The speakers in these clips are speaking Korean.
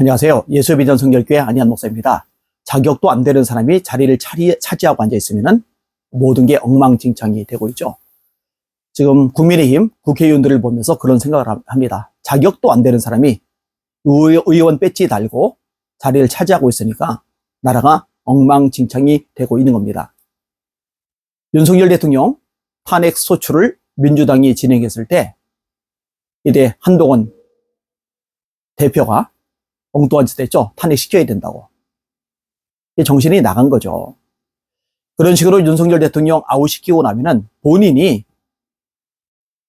안녕하세요. 예수비전 성결교회 안희한 목사입니다. 자격도 안 되는 사람이 자리를 차지하고 앉아있으면 모든 게 엉망진창이 되고 있죠. 지금 국민의힘 국회의원들을 보면서 그런 생각을 합니다. 자격도 안 되는 사람이 의원 배지 달고 자리를 차지하고 있으니까 나라가 엉망진창이 되고 있는 겁니다. 윤석열 대통령 탄핵 소추를 민주당이 진행했을 때 이때 한동훈 대표가 엉뚱한 짓 했죠. 탄핵시켜야 된다고. 정신이 나간 거죠. 그런 식으로 윤석열 대통령 아웃시키고 나면은 본인이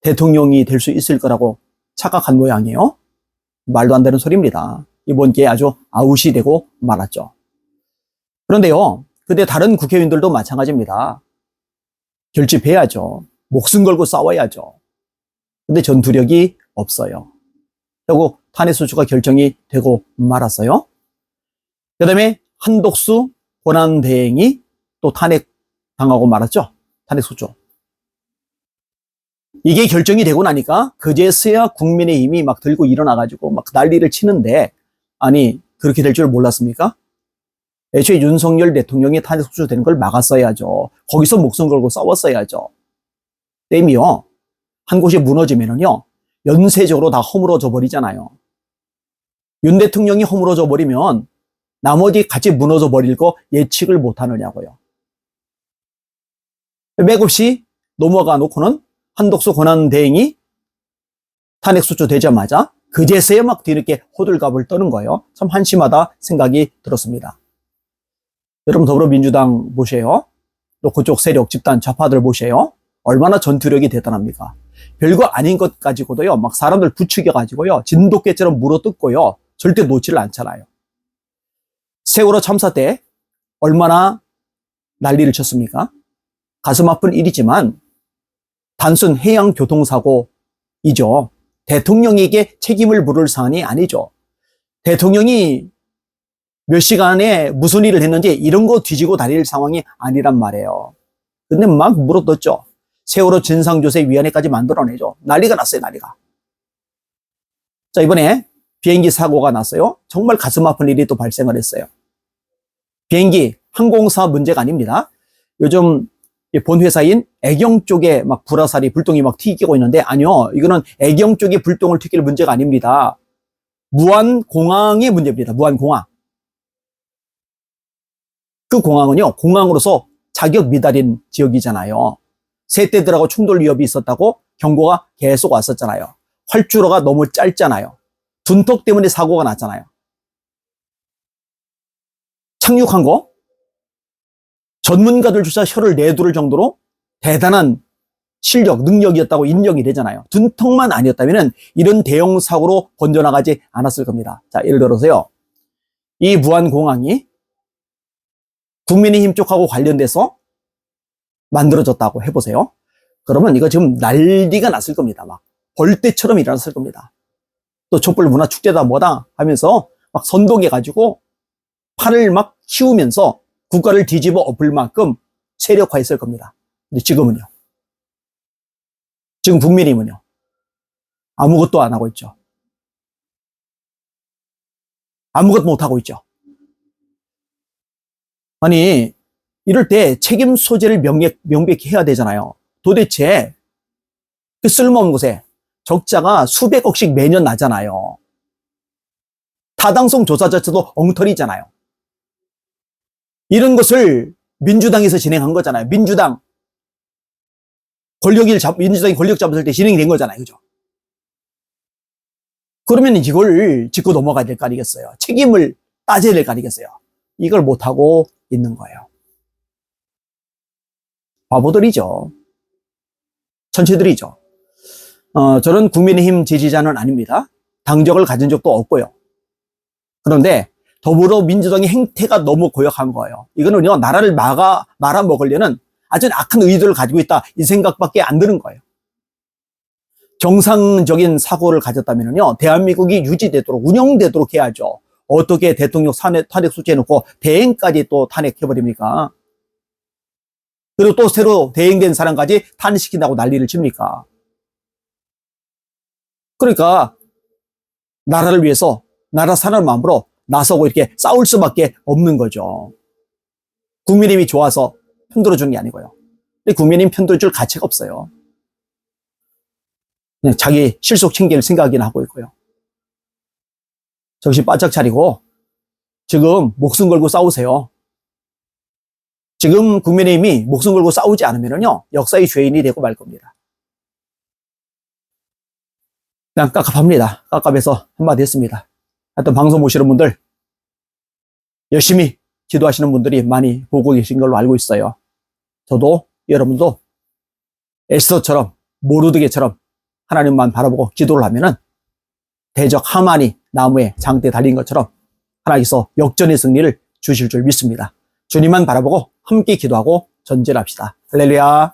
대통령이 될 수 있을 거라고 착각한 모양이에요. 말도 안 되는 소리입니다. 이번 기회에 아주 아웃이 되고 말았죠. 그런데요, 그때 다른 국회의원들도 마찬가지입니다. 결집해야죠. 목숨 걸고 싸워야죠. 근데 전투력이 없어요. 그리고 탄핵소추가 결정이 되고 말았어요. 그 다음에 한독수 권한대행이 또 탄핵당하고 말았죠. 탄핵소추. 이게 결정이 되고 나니까 그제서야 국민의힘이 막 들고 일어나가지고 막 난리를 치는데, 아니 그렇게 될 줄 몰랐습니까? 애초에 윤석열 대통령이 탄핵소추 되는 걸 막았어야죠. 거기서 목숨 걸고 싸웠어야죠. 댐이요, 한 곳이 무너지면은요 연쇄적으로 다 허물어져 버리잖아요. 윤 대통령이 허물어져 버리면 나머지 같이 무너져 버릴 거 예측을 못 하느냐고요. 맥없이 넘어가 놓고는 한독수 권한대행이 탄핵소추 되자마자 그제서야 막 뒤늦게 호들갑을 떠는 거예요. 참 한심하다 생각이 들었습니다. 여러분, 더불어민주당 보세요. 또 그쪽 세력 집단 좌파들 보세요. 얼마나 전투력이 대단합니까? 별거 아닌 것 가지고도요 막 사람들 부추겨 가지고요 진돗개처럼 물어뜯고요 절대 놓지를 않잖아요. 세월호 참사 때 얼마나 난리를 쳤습니까? 가슴 아픈 일이지만 단순 해양교통사고이죠. 대통령에게 책임을 물을 사안이 아니죠. 대통령이 몇 시간에 무슨 일을 했는지 이런 거 뒤지고 다닐 상황이 아니란 말이에요. 근데 막 물어뜯죠. 세월호 진상조사위원회까지 만들어내죠. 난리가 났어요, 난리가. 자, 이번에 비행기 사고가 났어요. 정말 가슴 아픈 일이 또 발생을 했어요. 비행기 항공사 문제가 아닙니다. 요즘 본 회사인 애경 쪽에 막 불화살이 불똥이 막 튀기고 있는데, 아니요, 이거는 애경 쪽에 불똥을 튀길 문제가 아닙니다. 무안공항의 문제입니다. 무안공항. 그 공항은요 공항으로서 자격 미달인 지역이잖아요. 세대들하고 충돌 위협이 있었다고 경고가 계속 왔었잖아요. 활주로가 너무 짧잖아요. 둔턱 때문에 사고가 났잖아요. 착륙한 거 전문가들조차 혀를 내두를 정도로 대단한 실력, 능력이었다고 인정이 되잖아요. 둔턱만 아니었다면 이런 대형 사고로 번져나가지 않았을 겁니다. 자, 예를 들어서요, 이 무안공항이 국민의힘 쪽하고 관련돼서 만들어졌다고 해보세요. 그러면 이거 지금 난리가 났을 겁니다. 막 벌떼처럼 일어났을 겁니다. 또 촛불 문화 축제다 뭐다 하면서 막 선동해가지고 팔을 막 키우면서 국가를 뒤집어 엎을 만큼 세력화했을 겁니다. 근데 지금은요, 지금 국민의힘은요 아무것도 안 하고 있죠. 아무것도 못 하고 있죠. 아니, 이럴 때 책임 소재를 명백히 해야 되잖아요. 도대체 그 쓸모없는 곳에 적자가 수백억씩 매년 나잖아요. 타당성 조사 자체도 엉터리잖아요. 이런 것을 민주당에서 진행한 거잖아요. 민주당이 권력 잡았을 때 진행이 된 거잖아요. 그죠? 그러면 이걸 짚고 넘어가야 될 거 아니겠어요? 책임을 따져야 될 거 아니겠어요? 이걸 못하고 있는 거예요. 바보들이죠. 천체들이죠. 저는 국민의힘 지지자는 아닙니다. 당적을 가진 적도 없고요. 그런데 더불어민주당의 행태가 너무 고약한 거예요. 이거는요, 나라를 말아먹으려는 아주 악한 의도를 가지고 있다, 이 생각밖에 안 드는 거예요. 정상적인 사고를 가졌다면요, 대한민국이 유지되도록, 운영되도록 해야죠. 어떻게 대통령 탄핵 소추해놓고 대행까지 또 탄핵해버립니까? 그리고 또 새로 대행된 사람까지 탄핵시킨다고 난리를 칩니까? 그러니까 나라를 위해서 나라 사는 마음으로 나서고 이렇게 싸울 수밖에 없는 거죠. 국민의힘이 좋아서 편들어주는 게 아니고요. 국민의힘 편들어줄 가치가 없어요. 그냥 자기 실속 챙길 생각이나 하고 있고요. 정신 바짝 차리고 지금 목숨 걸고 싸우세요. 지금 국민의힘이 목숨 걸고 싸우지 않으면요 역사의 죄인이 되고 말 겁니다. 그냥 깝깝합니다. 깝깝해서 한마디 했습니다. 하여튼 방송 보시는 분들 열심히 기도하시는 분들이 많이 보고 계신 걸로 알고 있어요. 저도 여러분도 에스더처럼 모르드게처럼 하나님만 바라보고 기도를 하면은 대적 하만이 나무에 장대에 달린 것처럼 하나님께서 역전의 승리를 주실 줄 믿습니다. 주님만 바라보고 함께 기도하고 전진합시다. 할렐루야.